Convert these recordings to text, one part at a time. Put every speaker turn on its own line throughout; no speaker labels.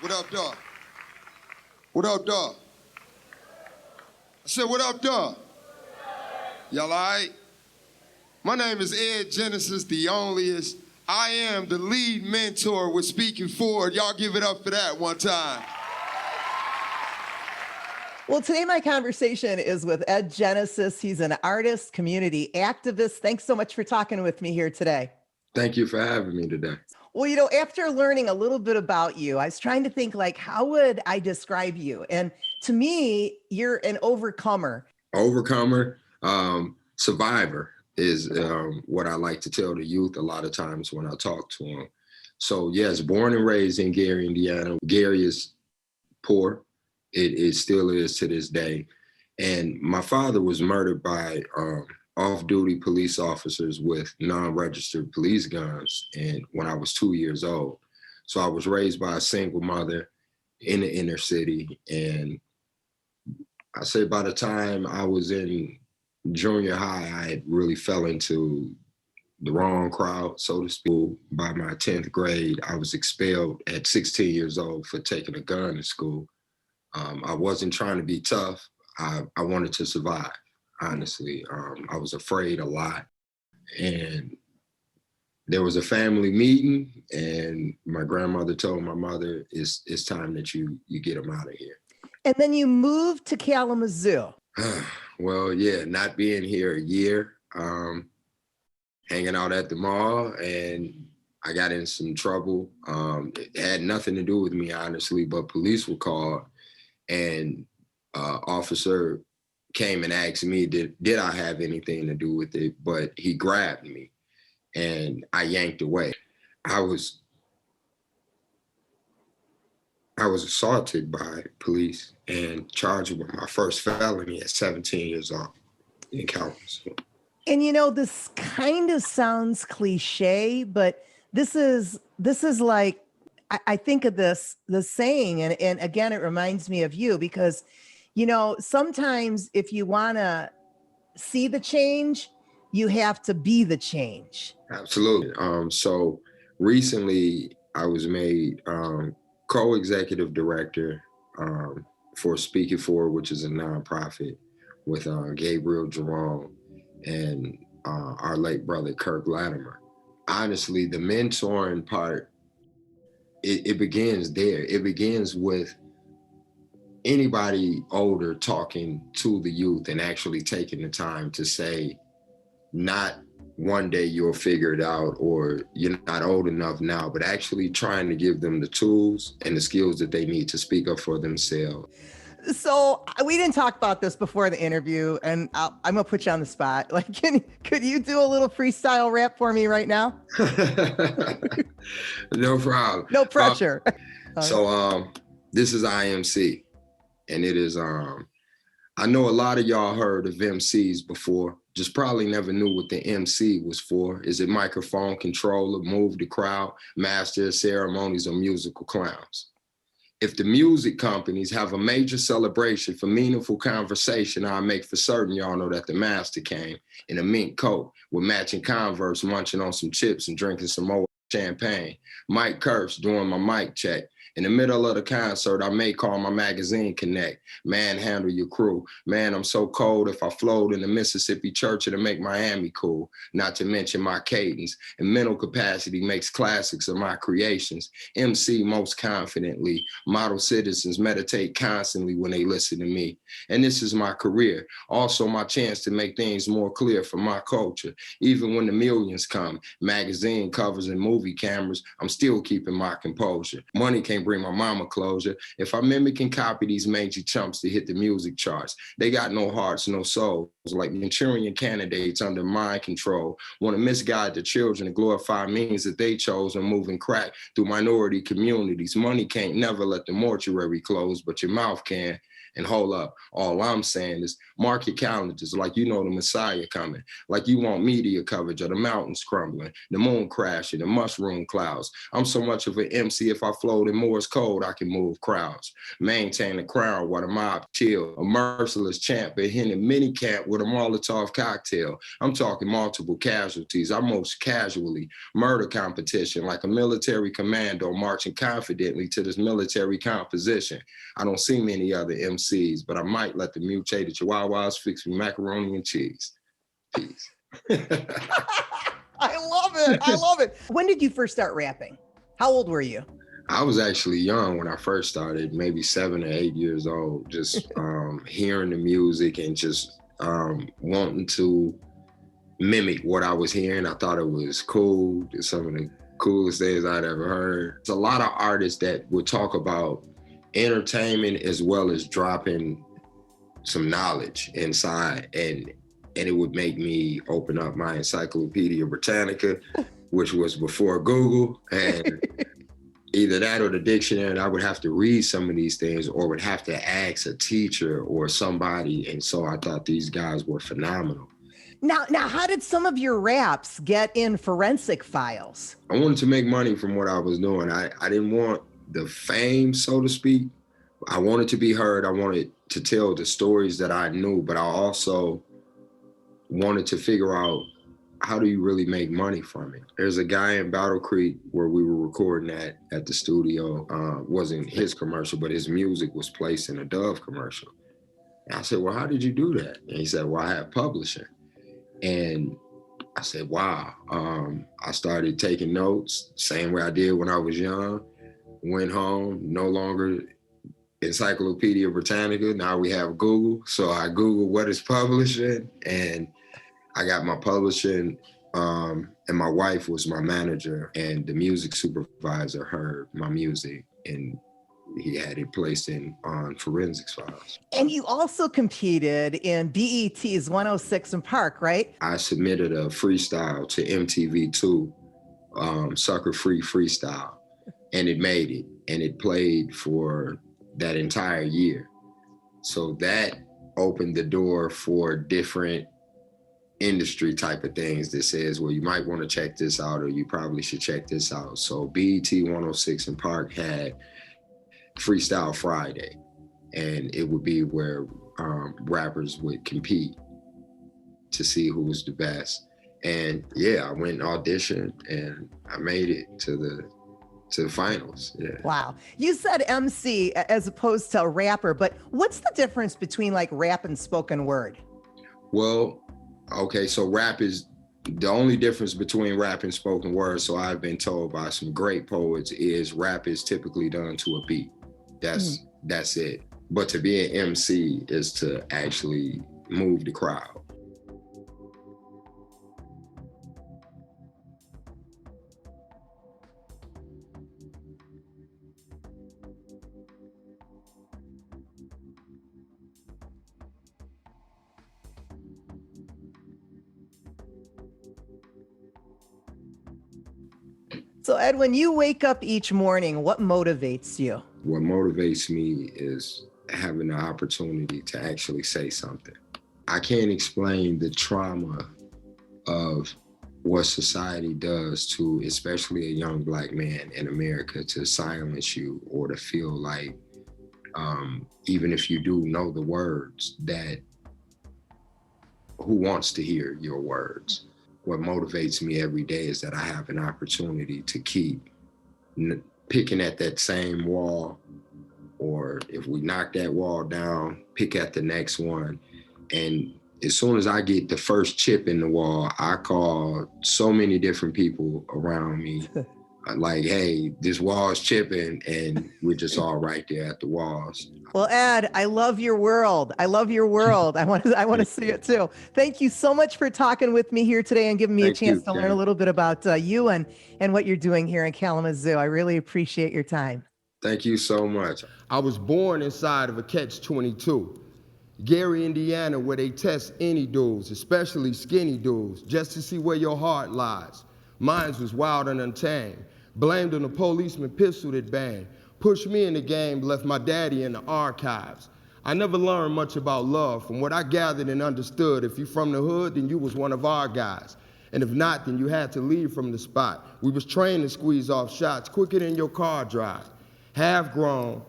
What up, dog? What up, dog? I said, what up, dog? Y'all all right? My name is Ed Genesis, the onlyest. I am the lead mentor with Speaking Forward. Y'all give it up for that one time.
Well, today my conversation is with Ed Genesis. He's an artist, community activist. Thanks so much for talking with me here today.
Thank you for having me today.
Well, after learning a little bit about you, I was trying to think, like, how would I describe you? And to me, you're an overcomer.
Overcomer, survivor is what I like to tell the youth a lot of times when I talk to them. So yes, born and raised in Gary, Indiana. Gary is poor. It still is to this day. And my father was murdered by off-duty police officers with non-registered police guns, and when I was 2 years old. So I was raised by a single mother in the inner city. And I say by the time I was in junior high, I had really fell into the wrong crowd, so to speak. By my 10th grade, I was expelled at 16 years old for taking a gun to school. I wasn't trying to be tough. I wanted to survive, honestly. I was afraid a lot. And there was a family meeting, and my grandmother told my mother, it's time that you get him out of here.
And then you moved to Kalamazoo.
Well, yeah, not being here a year, hanging out at the mall, and I got in some trouble. It had nothing to do with me, honestly, but police were called, and officer came and asked me, did I have anything to do with it? But he grabbed me, and I yanked away. I was assaulted by police and charged with my first felony at 17 years old in Kalamazoo.
And this kind of sounds cliche, but this is like, I think of the saying, and again, it reminds me of you because, sometimes if you want to see the change, you have to be the change.
Absolutely. So recently I was made co-executive director for Speaking Forward, which is a nonprofit with Gabriel Jerome and our late brother, Kirk Latimer. Honestly, the mentoring part, it begins there. It begins with anybody older talking to the youth and actually taking the time to say, not one day you'll figure it out or you're not old enough now, but actually trying to give them the tools and the skills that they need to speak up for themselves.
So we didn't talk about this before the interview, and I'm gonna put you on the spot. Like, could you do a little freestyle rap for me right now?
No problem.
No pressure.
So this is IMC, and it is I know a lot of y'all heard of MCs before, just probably never knew what the MC was for. Is it microphone controller, move the crowd, master of ceremonies, or musical clowns? If the music companies have a major celebration for meaningful conversation, I'll make for certain y'all know that the master came in a mink coat with matching Converse, munching on some chips and drinking some more champagne. Mike Kurtz doing my mic check. In the middle of the concert, I may call my magazine connect. Manhandle your crew. Man, I'm so cold. If I float in the Mississippi church, it'll make Miami cool. Not to mention my cadence and mental capacity makes classics of my creations. MC most confidently. Model citizens meditate constantly when they listen to me. And this is my career. Also my chance to make things more clear for my culture. Even when the millions come, magazine covers and movie cameras, I'm still keeping my composure. Money can't bring my mama closure. If I mimic and copy these mangy chumps to hit the music charts, they got no hearts, no souls, like Manchurian candidates under mind control, want to misguide the children to glorify means that they chose when moving crack through minority communities. Money can't never let the mortuary close, but your mouth can. And hold up, all I'm saying is mark your calendars like you know the Messiah coming, like you want media coverage of the mountains crumbling, the moon crashing, the mushroom clouds. I'm so much of an MC, if I flowed in Morse code, I can move crowds. Maintain the crown while the mob chill. A merciless champ, a hidden mini camp with a Molotov cocktail. I'm talking multiple casualties. I most casually murder competition like a military commando marching confidently to this military composition. I don't see many other MCs, but I might let the mutated chihuahuas fix me macaroni and cheese. Peace.
I love it. I love it. When did you first start rapping? How old were you?
I was actually young when I first started, maybe 7 or 8 years old, just hearing the music and just wanting to mimic what I was hearing. I thought it was cool. It's some of the coolest things I'd ever heard. There's a lot of artists that would talk about entertainment as well as dropping some knowledge inside, and it would make me open up my Encyclopedia Britannica, which was before Google, and either that or the dictionary, and I would have to read some of these things or would have to ask a teacher or somebody. And so I thought these guys were phenomenal.
Now, how did some of your raps get in forensic files?
I wanted to make money from what I was doing. I didn't want the fame, so to speak. I wanted to be heard. I wanted to tell the stories that I knew, but I also wanted to figure out, how do you really make money from it? There's a guy in Battle Creek where we were recording at the studio. Wasn't his commercial, but his music was placed in a Dove commercial. And I said, well, how did you do that? And he said, well, I have publishing. And I said, wow. I started taking notes, same way I did when I was young. Went home, no longer Encyclopedia Britannica. Now we have Google. So I Googled what is publishing, and I got my publishing, and my wife was my manager, and the music supervisor heard my music, and he had it placed on forensics files.
And you also competed in BET's 106 in Park, right?
I submitted a freestyle to MTV2, Sucker Free Freestyle, and it made it, and it played for that entire year. So that opened the door for different industry type of things that says, well, you might want to check this out, or you probably should check this out. So BET 106 in Park had Freestyle Friday, and it would be where rappers would compete to see who was the best. And yeah, I went and auditioned, and I made it to the finals. Yeah.
Wow. You said MC as opposed to a rapper, but what's the difference between like rap and spoken word?
Well, okay, so rap is the only difference between rap and spoken word. So I've been told by some great poets is rap is typically done to a beat. That's it. But to be an MC is to actually move the crowd.
So Ed, when you wake up each morning, what motivates you?
What motivates me is having the opportunity to actually say something. I can't explain the trauma of what society does to, especially a young Black man in America, to silence you or to feel like, even if you do know the words, that who wants to hear your words? What motivates me every day is that I have an opportunity to keep picking at that same wall, or if we knock that wall down, pick at the next one. And as soon as I get the first chip in the wall, I call so many different people around me, like, hey, this wall's chipping, and we're just all right there at the walls.
Well, Ed, I love your world. I love your world. I want to see it too. Thank you so much for talking with me here today and giving me a chance to learn a little bit about you and what you're doing here in Kalamazoo. I really appreciate your time.
Thank you so much.
I was born inside of a catch-22. Gary, Indiana, where they test any dudes, especially skinny dudes, just to see where your heart lies. Mine was wild and untamed. Blamed on a policeman pistol that banged. Pushed me in the game, left my daddy in the archives. I never learned much about love. From what I gathered and understood, if you from the hood, then you was one of our guys. And if not, then you had to leave from the spot. We was trained to squeeze off shots quicker than your car drive. Half grown,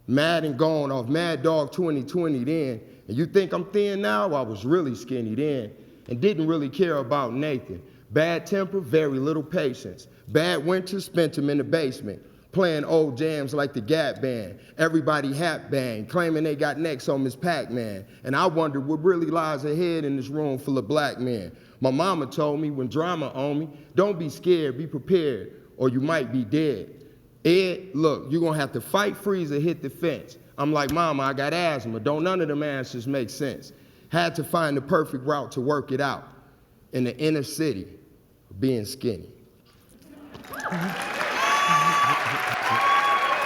mad and gone off Mad Dog 2020 then. And you think I'm thin now? I was really skinny then and didn't really care about Nathan. Bad temper, very little patience. Bad winters, spent him in the basement, playing old jams like the Gap Band. Everybody hat bang, claiming they got next on Miss Pac-Man. And I wondered what really lies ahead in this room full of black men. My mama told me when drama on me, don't be scared, be prepared, or you might be dead. Ed, look, you're gonna have to fight, freeze, or hit the fence. I'm like, Mama, I got asthma. Don't none of them answers make sense. Had to find the perfect route to work it out in the inner city, being skinny.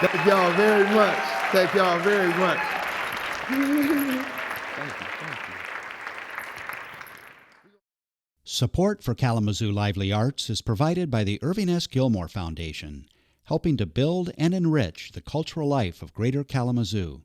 Thank y'all very much. Thank y'all very much.
Support for Kalamazoo Lively Arts is provided by the Irving S. Gilmore Foundation, helping to build and enrich the cultural life of Greater Kalamazoo.